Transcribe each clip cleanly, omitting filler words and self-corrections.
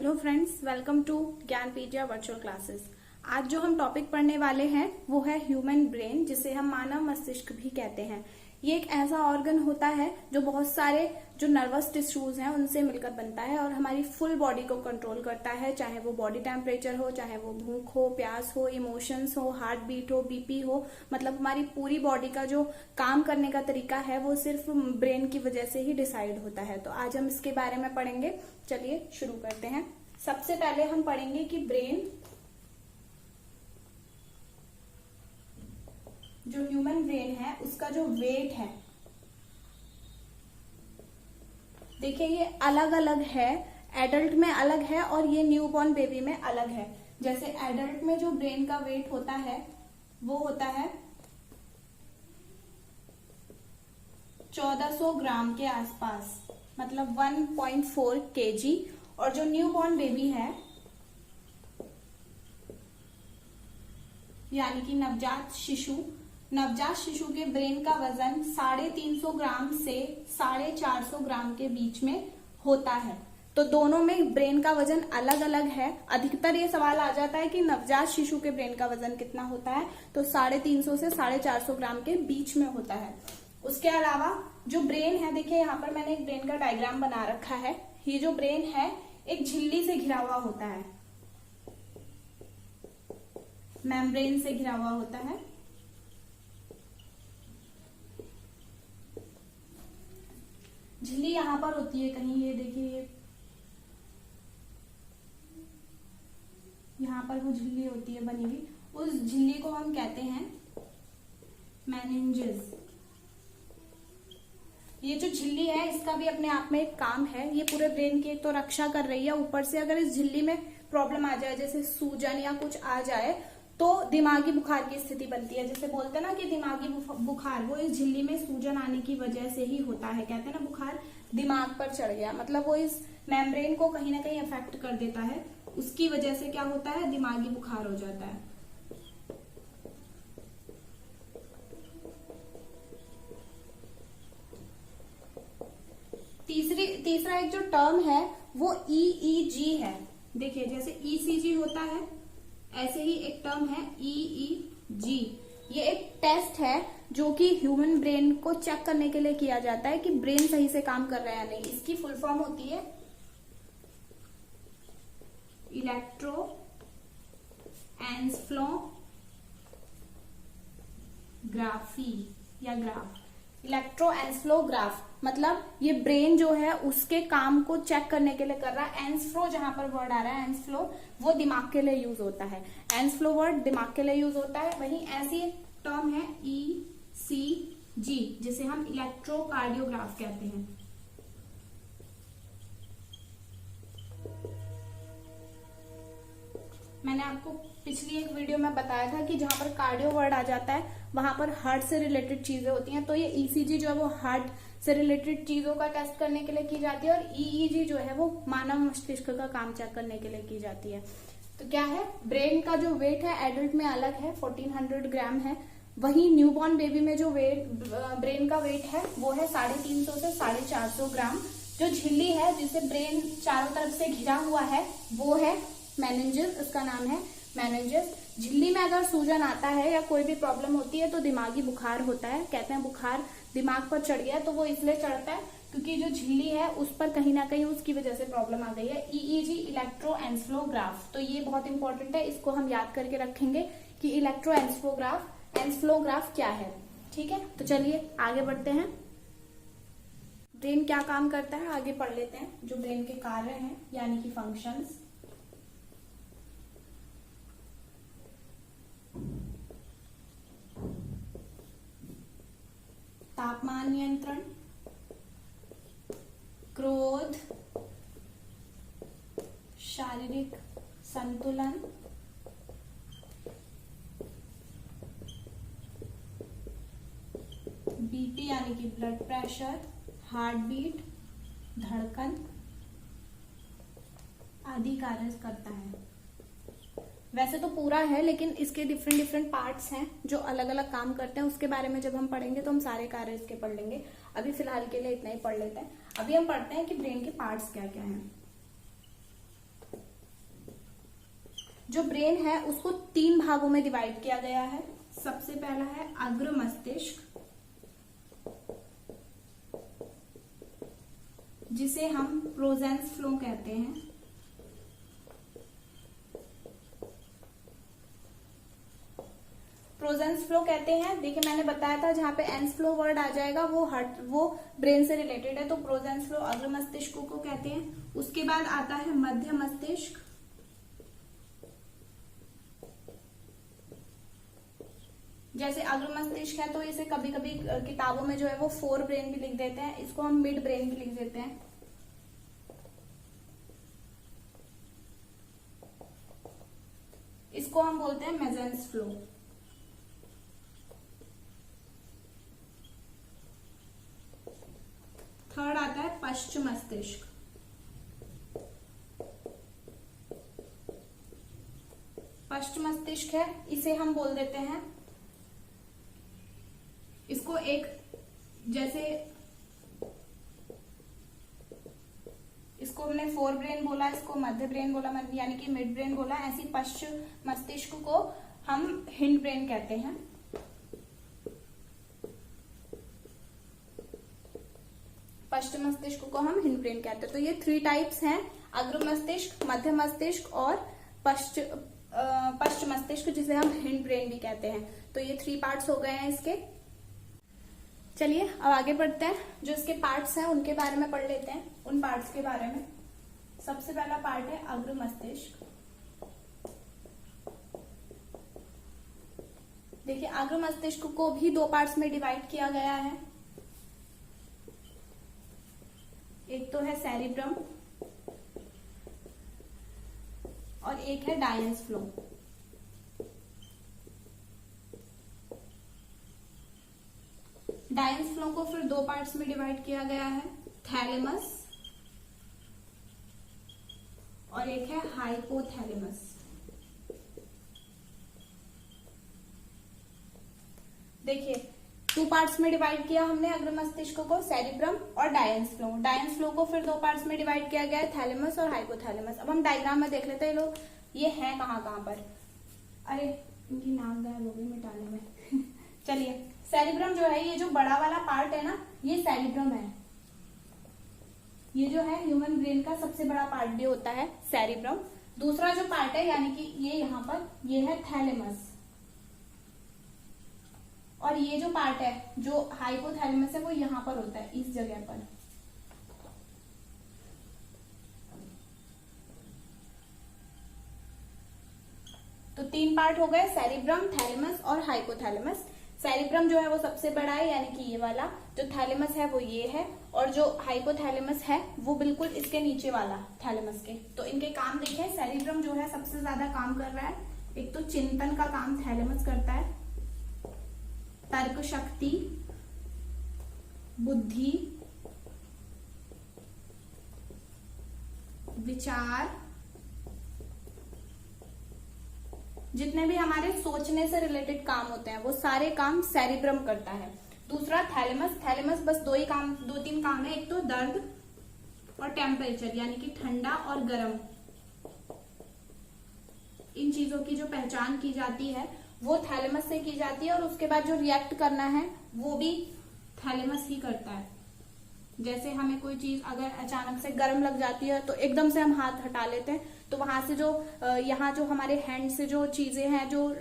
Hello friends, welcome to Gyanpedia virtual classes. आज जो हम टॉपिक पढ़ने वाले हैं वो है ह्यूमन ब्रेन, जिसे हम मानव मस्तिष्क भी कहते हैं। ये एक ऐसा ऑर्गन होता है जो बहुत सारे जो नर्वस टिश्यूज हैं उनसे मिलकर बनता है और हमारी फुल बॉडी को कंट्रोल करता है, चाहे वो बॉडी टेम्परेचर हो, चाहे वो भूख हो, प्यास हो, इमोशंस हो, हार्ट बीट हो, बीपी हो। मतलब हमारी पूरी बॉडी का जो काम करने का तरीका है वो सिर्फ ब्रेन की वजह से ही डिसाइड होता है। तो आज हम इसके बारे में पढ़ेंगे। चलिए शुरू करते हैं। सबसे पहले हम पढ़ेंगे कि ब्रेन, जो ह्यूमन ब्रेन है उसका जो वेट है, देखिए ये अलग अलग है। एडल्ट में अलग है और ये न्यूबॉर्न बेबी में अलग है। जैसे एडल्ट में जो ब्रेन का वेट होता है वो होता है 1400 ग्राम के आसपास, मतलब 1.4 kg। और जो न्यूबॉर्न बेबी है यानी कि नवजात शिशु के ब्रेन का वजन 350 ग्राम से 450 ग्राम के बीच में होता है। तो दोनों में ब्रेन का वजन अलग अलग है। अधिकतर ये सवाल आ जाता है कि नवजात शिशु के ब्रेन का वजन कितना होता है, तो 350 से 450 ग्राम के बीच में होता है। उसके अलावा जो ब्रेन है, देखिए यहाँ पर मैंने एक ब्रेन का डायग्राम बना रखा है। ये जो ब्रेन है एक झिल्ली से घिरा हुआ होता है, मेम्ब्रेन से घिरा हुआ होता है। झिल्ली यहां पर होती है कहीं, ये देखिए यहां पर वो झिल्ली होती है बनी हुई। उस झिल्ली को हम कहते हैं मेनिंजेस। ये जो झिल्ली है इसका भी अपने आप में एक काम है। ये पूरे ब्रेन की एक तो रक्षा कर रही है, ऊपर से अगर इस झिल्ली में प्रॉब्लम आ जाए, जैसे सूजन या कुछ आ जाए, तो दिमागी बुखार की स्थिति बनती है। जैसे बोलते हैं ना कि दिमागी बुखार, वो इस झिल्ली में सूजन आने की वजह से ही होता है। कहते हैं ना बुखार दिमाग पर चढ़ गया, मतलब वो इस मेम्ब्रेन को कहीं ना कहीं अफेक्ट कर देता है। उसकी वजह से क्या होता है, दिमागी बुखार हो जाता है। तीसरा एक जो टर्म है वो EEG है। देखिए जैसे ECG होता है ऐसे ही एक टर्म है EEG। ये एक टेस्ट है जो कि ह्यूमन ब्रेन को चेक करने के लिए किया जाता है कि ब्रेन सही से काम कर रहा है या नहीं। इसकी फुल फॉर्म होती है इलेक्ट्रोएन्सेफलोग्राफी या ग्राफ। इलेक्ट्रोएन्सेफलोग्राफ मतलब ये ब्रेन जो है उसके काम को चेक करने के लिए कर रहा है। एन्सफ्लो जहां पर वर्ड आ रहा है, एन्सफ्लो वो दिमाग के लिए यूज होता है। एन्सफ्लो वर्ड दिमाग के लिए यूज होता है। वहीं ऐसी एक टर्म है ECG, जिसे हम इलेक्ट्रोकार्डियोग्राफ कहते हैं। मैंने आपको पिछली एक वीडियो में बताया था कि जहां पर कार्डियो वर्ड आ जाता है वहां पर हार्ट से रिलेटेड चीजें होती हैं। तो ये ECG जो है वो हार्ट से रिलेटेड चीजों का टेस्ट करने के लिए की जाती है और EEG जो है वो मानव मस्तिष्क का काम चेक करने के लिए की जाती है। तो क्या है, ब्रेन का जो वेट है एडल्ट में अलग है, 1400 ग्राम है। वहीं न्यूबॉर्न बेबी में जो वेट ब्रेन का वेट है वो है 350 से 450 ग्राम। जो झिल्ली है जिसे ब्रेन चारों तरफ से घिरा हुआ है वो है मेनिंजेस, उसका नाम है मेनिंजेस। झिल्ली में अगर सूजन आता है या कोई भी प्रॉब्लम होती है तो दिमागी बुखार होता है। कहते हैं बुखार दिमाग पर चढ़ गया, तो वो इसलिए चढ़ता है क्योंकि जो झिल्ली है उस पर कहीं ना कहीं उसकी वजह से प्रॉब्लम आ गई है। EEG इलेक्ट्रोएन्सेफलोग्राफ, तो ये बहुत इंपॉर्टेंट है, इसको हम याद करके रखेंगे कि इलेक्ट्रोएन्सेफलोग्राफ क्या है। ठीक है, तो चलिए आगे बढ़ते हैं। ब्रेन क्या काम करता है आगे पढ़ लेते हैं। जो ब्रेन के कार्य हैं यानी कि फंक्शंस। तापमान नियंत्रण, क्रोध, शारीरिक संतुलन, बीपी यानी कि ब्लड प्रेशर, हार्ट बीट, धड़कन आदि कार्य करता है। वैसे तो पूरा है लेकिन इसके डिफरेंट पार्ट्स हैं जो अलग अलग काम करते हैं। उसके बारे में जब हम पढ़ेंगे तो हम सारे कार्य इसके पढ़ लेंगे। अभी फिलहाल के लिए इतना ही पढ़ लेते हैं। अभी हम पढ़ते हैं कि ब्रेन के पार्ट्स क्या क्या हैं। जो ब्रेन है उसको 3 भागों में डिवाइड किया गया है। सबसे पहला है अग्र मस्तिष्क, जिसे हम प्रोजेंस फ्लो कहते हैं। प्रोजेंस फ्लो कहते हैं, देखिए मैंने बताया था जहां पे एंस फ्लो वर्ड आ जाएगा वो ब्रेन से रिलेटेड है, तो प्रोजेंस फ्लो अग्र मस्तिष्क को कहते हैं। उसके बाद आता है मध्य मस्तिष्क, जैसे अग्र मस्तिष्क है तो इसे कभी कभी किताबों में जो है वो 4 ब्रेन भी लिख देते हैं, इसको हम मिड ब्रेन भी लिख देते हैं। इसको हम बोलते हैं मेजेंस फ्लो। थर्ड आता है पश्च मस्तिष्क। पश्च मस्तिष्क है, इसे हम बोल देते हैं, इसको एक जैसे इसको हमने 4 ब्रेन बोला, इसको मध्य ब्रेन बोला यानी कि मिड ब्रेन बोला, ऐसी पश्च मस्तिष्क को हम हिंड ब्रेन कहते हैं। पश्च मस्तिष्क को हम हिंड ब्रेन कहते हैं। तो ये 3 टाइप्स हैं, अग्र मस्तिष्क, मध्य मस्तिष्क और पश्च मस्तिष्क, जिसे हम हिंड ब्रेन भी कहते हैं। तो ये 3 पार्ट्स हो गए हैं इसके। चलिए अब आगे बढ़ते हैं, जो इसके पार्ट्स हैं उनके बारे में पढ़ लेते हैं, उन पार्ट्स के बारे में। सबसे पहला पार्ट है अग्र मस्तिष्क। देखिए अग्र मस्तिष्क को भी 2 पार्ट्स में डिवाइड किया गया है। एक तो है सेरिब्रम और एक है डायंस फ्लो। डायंस फ्लो को फिर 2 पार्ट्स में डिवाइड किया गया है, थैलेमस और एक है हाइपोथैलेमस। देखिए 2 पार्ट्स में डिवाइड किया हमने अग्र मस्तिष्क को, सेरिब्रम और डायंस फ्लो। डायंस फ्लो को फिर 2 पार्ट्स में डिवाइड किया गया है, थैलेमस और हाइपोथैलेमस। अब हम डायग्राम में देख लेते हैं लोग ये है कहाँ पर। अरे इनकी नाम गायब हो गई मिटाने में चलिए सेरिब्रम जो है, ये जो बड़ा वाला पार्ट है ना, ये सेरिब्रम है। ये जो है ह्यूमन ब्रेन का सबसे बड़ा पार्ट भी होता है सेरिब्रम। दूसरा जो पार्ट है यानी कि ये यहाँ पर, ये है थैलेमस। और ये जो पार्ट है जो हाइपोथैलेमस है वो यहाँ पर होता है, इस जगह पर। तो 3 पार्ट हो गए, सेरिब्रम, थैलेमस और हाइपोथैलेमस। सेरिब्रम जो है वो सबसे बड़ा है यानी कि ये वाला, जो थैलेमस है वो ये है, और जो हाइपोथैलेमस है वो बिल्कुल इसके नीचे वाला थैलेमस के। तो इनके काम देखें, सेरिब्रम जो है सबसे ज्यादा काम कर रहा है। एक तो चिंतन का काम थैलेमस करता है, तर्क शक्ति, बुद्धि, विचार, जितने भी हमारे सोचने से रिलेटेड काम होते हैं वो सारे काम सेरिब्रम करता है। दूसरा थैलेमस, थैलेमस बस 2-3 काम है, एक तो दर्द और टेम्परेचर यानी कि ठंडा और गर्म, इन चीजों की जो पहचान की जाती है वो थैलेमस से की जाती है। और उसके बाद जो रिएक्ट करना है वो भी थैलेमस ही करता है। जैसे हमें कोई चीज अगर अचानक से गर्म लग जाती है तो एकदम से हम हाथ हटा लेते हैं, तो वहां से जो यहाँ जो हमारे हैंड से जो चीजें हैं, जो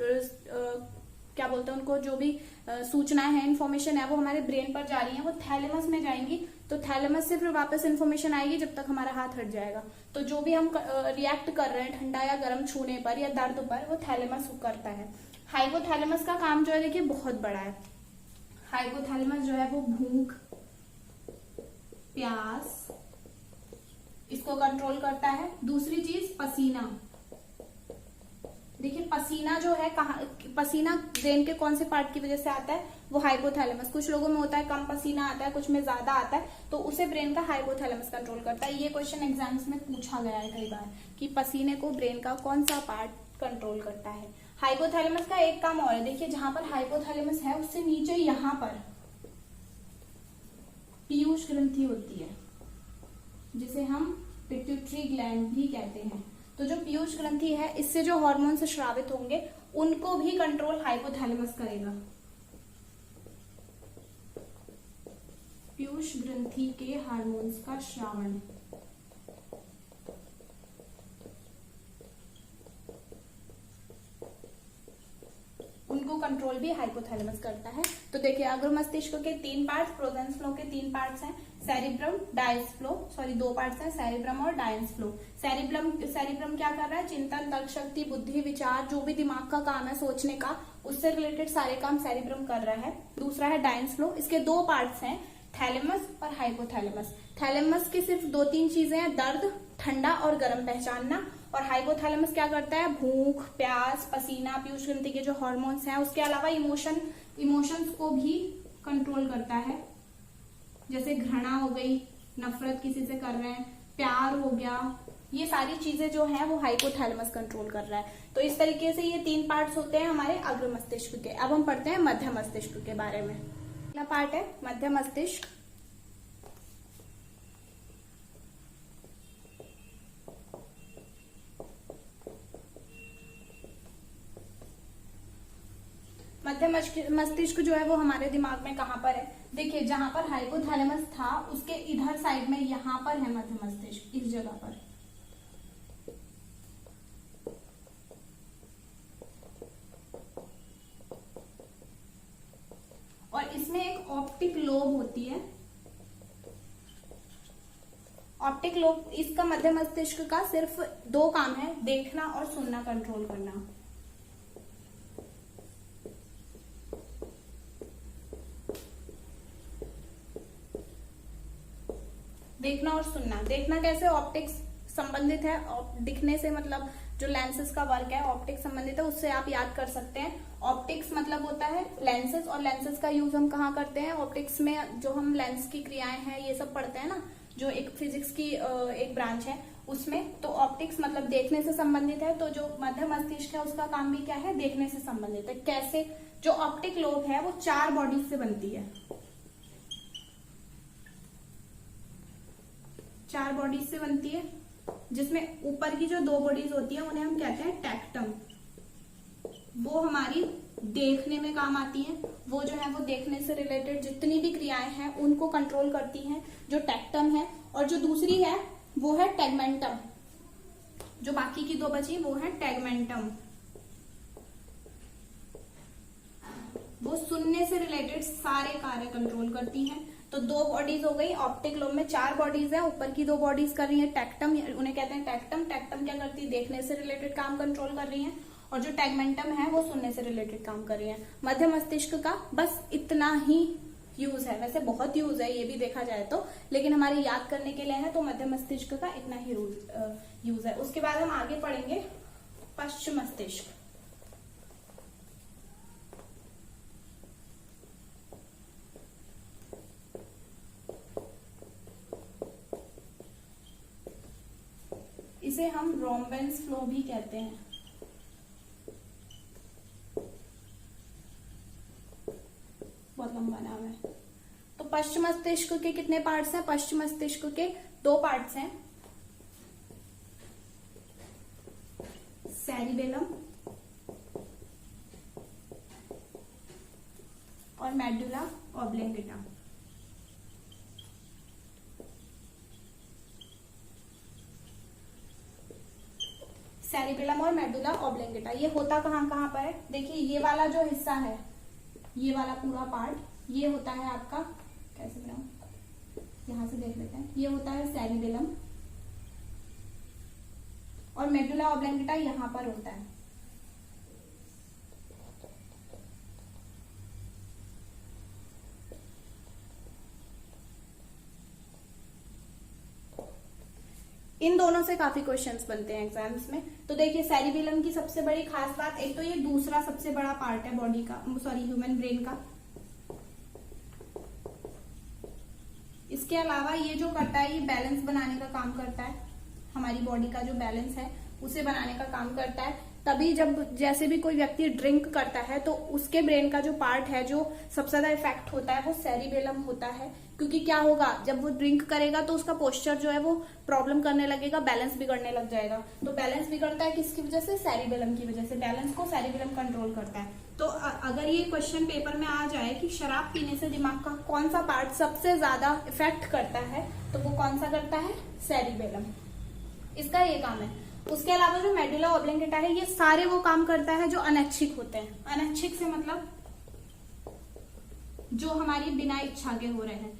क्या बोलते हैं उनको, जो भी सूचनाएं हैं, इन्फॉर्मेशन है, वो हमारे ब्रेन पर जा रही है, वो थैलेमस में जाएंगी। तो थैलेमस से फिर वापस इन्फॉर्मेशन आएगी जब तक हमारा हाथ हट जाएगा। तो जो भी हम रिएक्ट कर रहे हैं ठंडा या गर्म छूने पर या दर्द पर, वो थैलेमस करता है। हाइपोथैलेमस का काम जो है देखिए बहुत बड़ा है। हाइपोथैलेमस जो है वो भूख, प्यास, इसको कंट्रोल करता है। दूसरी चीज पसीना। देखिए पसीना जो है पसीना ब्रेन के कौन से पार्ट की वजह से आता है, वो हाइपोथैलेमस। कुछ लोगों में होता है कम पसीना आता है, कुछ में ज्यादा आता है, तो उसे ब्रेन का हाइपोथैलेमस कंट्रोल करता है। ये क्वेश्चन एग्जाम्स में पूछा गया है कई बार कि पसीने को ब्रेन का कौन सा पार्ट कंट्रोल करता है। हाइपोथैलेमस का एक काम और है, देखिए जहां पर हाइपोथैलेमस है उससे नीचे यहाँ पर पीयूष ग्रंथि होती है, जिसे हम पिट्यूटरी ग्लैंड भी कहते हैं। तो जो पीयूष ग्रंथि है, इससे जो हार्मोन स्रावित होंगे उनको भी कंट्रोल हाइपोथैलेमस करेगा। पीयूष ग्रंथि के हार्मोन्स का श्रावण, उनको कंट्रोल भी हाइपोथैलेमस करता है। तो देखिए अग्र मस्तिष्क के 3 पार्ट्स, प्रोजेंस फ्लो के 3 पार्ट्स हैं, सेरिब्रम, डायस फ्लो, सॉरी 2 पार्ट्स हैं, सेरिब्रम और डायस फ्लो। सेरिब्रम क्या कर रहा है, चिंतन, तर्क शक्ति, बुद्धि, विचार, जो भी दिमाग का काम है सोचने का, उससे रिलेटेड सारे काम सेरिब्रम कर रहा है। दूसरा है डायस फ्लो, इसके 2 पार्ट्स हैं, थैलेमस और हाइपोथैलेमस। थैलेमस की सिर्फ 2-3 चीजें हैं, दर्द, ठंडा और गर्म पहचानना, और हाइपोथैलेमस क्या करता है, भूख, प्यास, पसीना, पीयूष ग्रंथि के जो हार्मोन्स हैं, उसके अलावा इमोशंस को भी कंट्रोल करता है। जैसे घृणा हो गई, नफरत किसी से कर रहे हैं, प्यार हो गया, ये सारी चीजें जो हैं वो हाइपोथैलेमस कंट्रोल कर रहा है। तो इस तरीके से ये 3 पार्ट्स होते हैं हमारे अग्र मस्तिष्क के। अब हम पढ़ते हैं मध्य मस्तिष्क के बारे में। पहला पार्ट है मध्य मस्तिष्क। मध्य मस्तिष्क जो है वो हमारे दिमाग में कहां पर है, देखिए जहां पर हाइपोथैलेमस था उसके इधर साइड में यहां पर है मध्य मस्तिष्क, इस जगह पर। और इसमें एक ऑप्टिक लोब होती है। ऑप्टिक लोब, इसका मध्य मस्तिष्क का सिर्फ 2 काम है, देखना और सुनना कंट्रोल करना। देखना और सुनना। देखना कैसे, ऑप्टिक्स संबंधित है, दिखने से मतलब जो लेंसेज का वर्क है ऑप्टिक्स संबंधित है, उससे आप याद कर सकते हैं। ऑप्टिक्स मतलब होता है लेंसेज, और लेंसेज का यूज हम कहाँ करते हैं, ऑप्टिक्स में जो हम लेंस की क्रियाएं हैं ये सब पढ़ते हैं ना, जो एक फिजिक्स की एक ब्रांच है उसमें। तो ऑप्टिक्स मतलब देखने से संबंधित है, तो जो मध्य मस्तिष्क है उसका काम भी क्या है, देखने से संबंधित है। कैसे, जो ऑप्टिक लोब है वो 4 बॉडीज से बनती है, 4 बॉडीज से बनती है, जिसमें ऊपर की जो 2 बॉडीज होती है उन्हें हम कहते हैं टेक्टम। वो हमारी देखने में काम आती हैं, वो जो है वो देखने से रिलेटेड जितनी भी क्रियाएं हैं उनको कंट्रोल करती हैं, जो टेक्टम है। और जो दूसरी है वो है टेगमेंटम, जो बाकी की 2 बची वो है टेगमेंटम। वो सुनने से रिलेटेड सारे कार्य कंट्रोल करती हैं। तो 2 बॉडीज हो गई, ऑप्टिक लोब में 4 बॉडीज है, ऊपर की 2 बॉडीज कर रही है टेक्टम, उन्हें कहते हैं टेक्टम। टेक्टम क्या करती है, देखने से रिलेटेड काम कंट्रोल कर रही है, और जो टेगमेंटम है वो सुनने से रिलेटेड काम कर रही है। मध्य मस्तिष्क का बस इतना ही यूज है, वैसे बहुत यूज है ये भी देखा जाए तो, लेकिन हमारे याद करने के लिए है तो मध्य मस्तिष्क का इतना ही यूज है। उसके बाद हम आगे पढ़ेंगे पश्च मस्तिष्क। इसे हम रोम्बेंस फ्लो भी कहते हैं। बहुत लंबा नाम है। तो पश्चिम मस्तिष्क के कितने पार्ट्स हैं, पश्चिम मस्तिष्क के 2 पार्ट्स हैं, सेरिबेलम और मेडुला ऑब्लेंगेटा। सेरिबेलम और मेडुला ऑब्लेंगेटा, ये होता कहाँ कहाँ पर है, देखिए ये वाला जो हिस्सा है, ये वाला पूरा पार्ट, ये होता है आपका, कैसे बनाऊं, यहां से देख लेते हैं, ये होता है सेरिबेलम, और मेडुला ऑब्लेंगेटा यहां पर होता है। इन दोनों से काफी क्वेश्चंस बनते हैं एग्जाम्स में। तो देखिए सेरिबेलम की सबसे बड़ी खास बात, एक तो ये दूसरा सबसे बड़ा पार्ट है बॉडी का, सॉरी ह्यूमन ब्रेन का। इसके अलावा ये जो करता है, ये बैलेंस बनाने का काम करता है, हमारी बॉडी का जो बैलेंस है उसे बनाने का काम करता है। तभी जब जैसे भी कोई व्यक्ति ड्रिंक करता है तो उसके ब्रेन का जो पार्ट है जो सबसे ज्यादा इफेक्ट होता है वो सेरिबेलम होता है। क्योंकि क्या होगा, जब वो ड्रिंक करेगा तो उसका पोस्चर जो है वो प्रॉब्लम करने लगेगा, बैलेंस बिगड़ने लग जाएगा। तो बैलेंस बिगड़ता है किसकी वजह से? सेरिबेलम की वजह से। बैलेंस को सेरिबेलम कंट्रोल करता है। तो अगर ये क्वेश्चन पेपर में आ जाए कि शराब पीने से दिमाग का कौन सा पार्ट सबसे ज्यादा इफेक्ट करता है, तो वो कौन सा करता है? सेरिबेलम। इसका ये काम है। उसके अलावा जो मेडुला ऑब्लिंगेटा है ये सारे वो काम करता है जो अनैच्छिक होते हैं। अनैच्छिक से मतलब जो हमारी बिना इच्छा के हो रहे हैं।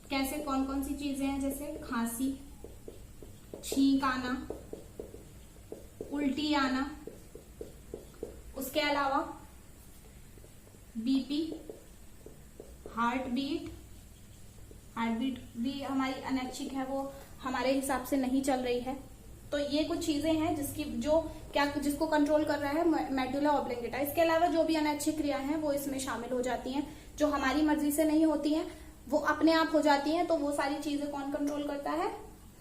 कैसे, कौन कौन सी चीजें हैं? जैसे खांसी, छींक आना, उल्टी आना, उसके अलावा बीपी, हार्ट बीट भी हमारी अनैच्छिक है, वो हमारे हिसाब से नहीं चल रही है। तो ये कुछ चीजें हैं जिसको कंट्रोल कर रहा है मेडुला ऑब्लिंगेटा। इसके अलावा जो भी अनैच्छिक क्रियाएं हैं वो इसमें शामिल हो जाती हैं, जो हमारी मर्जी से नहीं होती हैं, वो अपने आप हो जाती हैं। तो वो सारी चीजें कौन कंट्रोल करता है?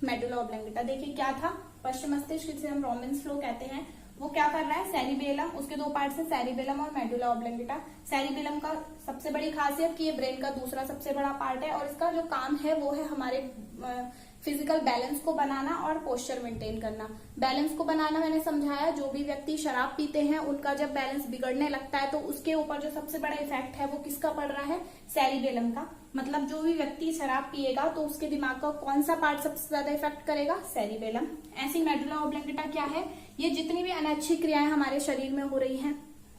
मेडुला ऑब्लिंगेटा। देखिए क्या था, पश्चिम मस्तिष्क जिसे हम रोमेंस फ्लो कहते हैं, वो क्या कर रहा है? सेरिबेलम, उसके दो पार्ट है सेरिबेलम और मेडुला ऑब्लिंगेटा। सेरिबेलम का सबसे बड़ी खासियत कि ये ब्रेन का दूसरा सबसे बड़ा पार्ट है और इसका जो काम है वो है हमारे फिजिकल बैलेंस को बनाना और पोस्चर मेंटेन करना। बैलेंस को बनाना मैंने समझाया, जो भी व्यक्ति शराब पीते हैं उनका जब बैलेंस बिगड़ने लगता है तो उसके ऊपर जो सबसे बड़ा इफेक्ट है वो किसका पड़ रहा है? सेरिबेलम का। मतलब जो भी व्यक्ति शराब पिएगा तो उसके दिमाग का कौन सा पार्ट सबसे ज्यादा इफेक्ट करेगा? सेरिबेलम। ऐसी मेडुला ऑब्लिंगेटा क्या है? ये जितनी भी अनैच्छिक क्रियाएं हमारे शरीर में हो रही हैं,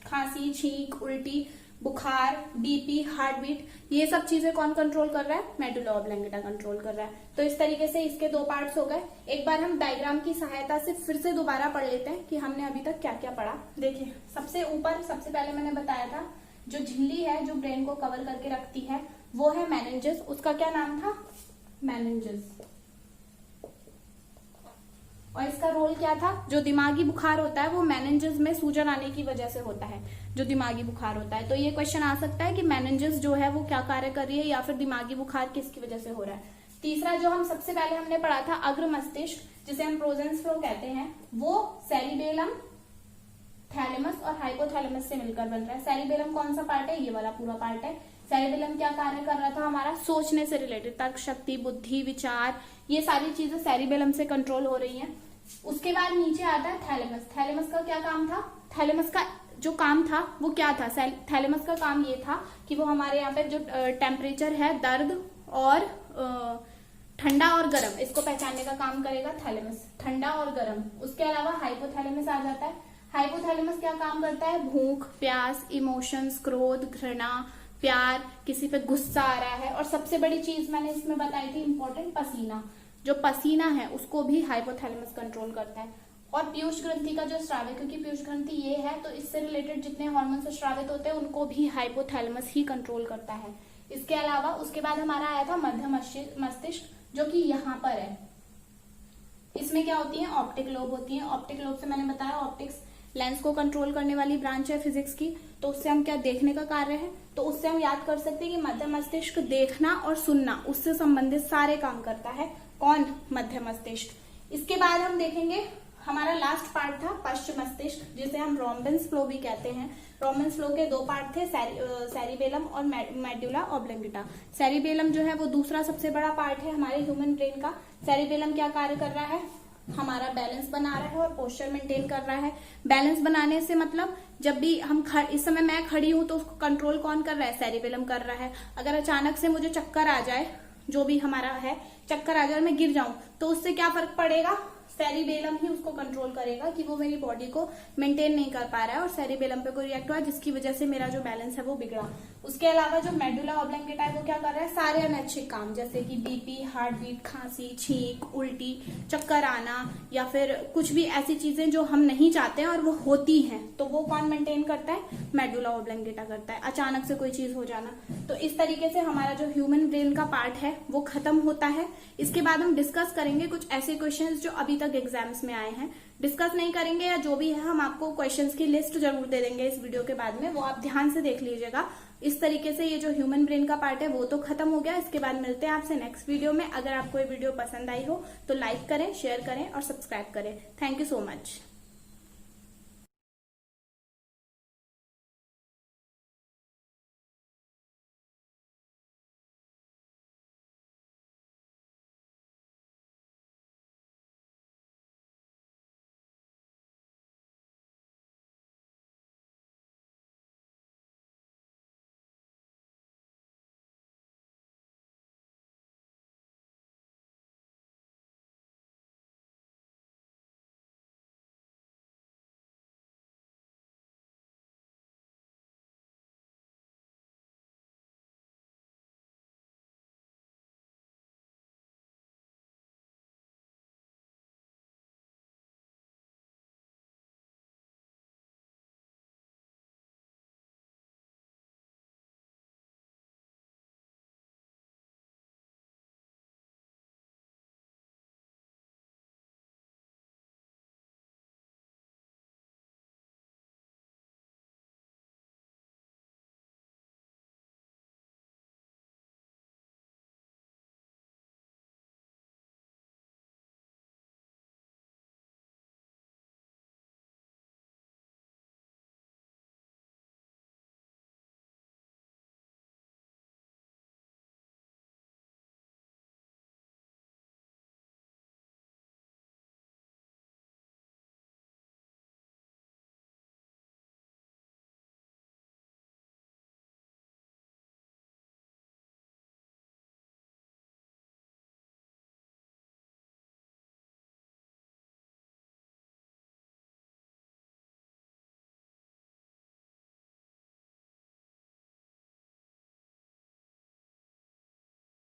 खांसी, छींक, उल्टी, बुखार, बीपी, हार्ट बीट, ये सब चीजें कौन कंट्रोल कर रहा है? मेडुला ऑब्लिंगेटा कंट्रोल कर रहा है। तो इस तरीके से इसके दो पार्ट्स हो गए। एक बार हम डायग्राम की सहायता से फिर से दोबारा पढ़ लेते हैं कि हमने अभी तक क्या क्या पढ़ा। देखिए सबसे ऊपर सबसे पहले मैंने बताया था जो झिल्ली है जो ब्रेन को कवर करके रखती है वो है मेनिंजेस। उसका क्या नाम था? मेनिंजेस। और इसका रोल क्या था? जो दिमागी बुखार होता है वो मेनिंजेस में सूजन आने की वजह से होता है, जो दिमागी बुखार होता है। तो ये क्वेश्चन आ सकता है कि मेनिंजेस जो है वो क्या कार्य कर रही है या फिर दिमागी बुखार किसकी वजह से हो रहा है। तीसरा जो हम सबसे पहले हमने पढ़ा था अग्र मस्तिष्क जिसे हम प्रोजेंस फ्लो कहते हैं, वो सेरिबेलम, थैलेमस और हाइपोथैलेमस से मिलकर बन रहा है। सेरिबेलम कौन सा पार्ट है? ये वाला पूरा पार्ट है। सेरिबेलम क्या कार्य कर रहा था? हमारा सोचने से रिलेटेड, तर्क शक्ति, बुद्धि, विचार, ये सारी चीजें सेरिबेलम से कंट्रोल हो रही हैं। उसके बाद नीचे आता है थैलेमस। थैलेमस का क्या काम था? थैलेमस का जो काम था वो क्या था? थैलेमस का काम ये था कि वो हमारे यहाँ पे जो टेम्परेचर है, दर्द और ठंडा और गर्म, इसको पहचानने का काम करेगा थैलेमस, ठंडा और गर्म। उसके अलावा हाइपोथैलेमस आ जाता है। हाइपोथैलेमस क्या काम करता है? भूख, प्यास, इमोशंस, क्रोध, घृणा, प्यार, किसी पे गुस्सा आ रहा है। और सबसे बड़ी चीज मैंने इसमें बताई थी इंपॉर्टेंट, पसीना। जो पसीना है उसको भी हाइपोथैलेमस कंट्रोल करता है। और पीयूष ग्रंथि का जो स्राव है, क्योंकि पीयूष ग्रंथि ये है तो इससे रिलेटेड जितने हार्मोन्स स्रावित होते हैं उनको भी हाइपोथैलेमस ही कंट्रोल करता है। इसके अलावा उसके बाद हमारा आया था मध्य मस्तिष्क जो कि यहाँ पर है। इसमें क्या होती है? ऑप्टिक लोब होती है। ऑप्टिक लोब से मैंने बताया ऑप्टिक्स लेंस को कंट्रोल करने वाली ब्रांच है फिजिक्स की। तो उससे हम क्या देखने का कार्य है, तो उससे हम याद कर सकते हैं कि मध्य मस्तिष्क देखना और सुनना उससे संबंधित सारे काम करता है। कौन? मध्य मस्तिष्क। इसके बाद हम देखेंगे हमारा लास्ट पार्ट था पश्चिम मस्तिष्क जिसे हम रोम्बेंस फ्लो भी कहते हैं। रोम्बेंस फ्लो के दो पार्ट थे, सेरिबेलम और मेडुला ऑब्लिंगेटा। सेरिबेलम जो है वो दूसरा सबसे बड़ा पार्ट है हमारे ह्यूमन ब्रेन का। सेरिबेलम क्या कार्य कर रहा है? हमारा बैलेंस बना रहा है और पोस्चर मेंटेन कर रहा है। बैलेंस बनाने से मतलब जब भी हम इस समय मैं खड़ी हूं तो उसको कंट्रोल कौन कर रहा है? सेरिबेलम कर रहा है। अगर अचानक से मुझे चक्कर आ जाए, जो भी हमारा है, चक्कर आ जाए और मैं गिर जाऊं तो उससे क्या फर्क पड़ेगा? सेरिबेलम ही उसको कंट्रोल करेगा कि वो मेरी बॉडी को मेंटेन नहीं कर पा रहा है और सेरिबेलम पे कोई रिएक्ट हुआ जिसकी वजह से मेरा जो बैलेंस है वो बिगड़ा। उसके अलावा जो मेडुला ऑब्लिंगेटा है वो क्या कर रहा है? सारे अनैच्छिक काम जैसे कि बीपी, हार्ट बीट, खांसी, छींक, उल्टी, चक्कर आना या फिर कुछ भी ऐसी चीजें जो हम नहीं चाहते हैं और वो होती हैं, तो वो कौन मेंटेन करता है? मेडुला ऑब्लिंगेटा करता है। अचानक से कोई चीज हो जाना। तो इस तरीके से हमारा जो ह्यूमन ब्रेन का पार्ट है वो खत्म होता है। इसके बाद हम डिस्कस करेंगे कुछ ऐसे क्वेश्चंस जो अभी तक एग्जाम्स में आए हैं। डिस्कस नहीं करेंगे या जो भी है हम आपको क्वेश्चंस की लिस्ट जरूर दे देंगे इस वीडियो के बाद में, वो आप ध्यान से देख लीजिएगा। इस तरीके से ये जो ह्यूमन ब्रेन का पार्ट है वो तो खत्म हो गया। इसके बाद मिलते हैं आपसे नेक्स्ट वीडियो में। अगर आपको ये वीडियो पसंद आई हो तो लाइक करें, शेयर करें और सब्सक्राइब करें। Thank you so much.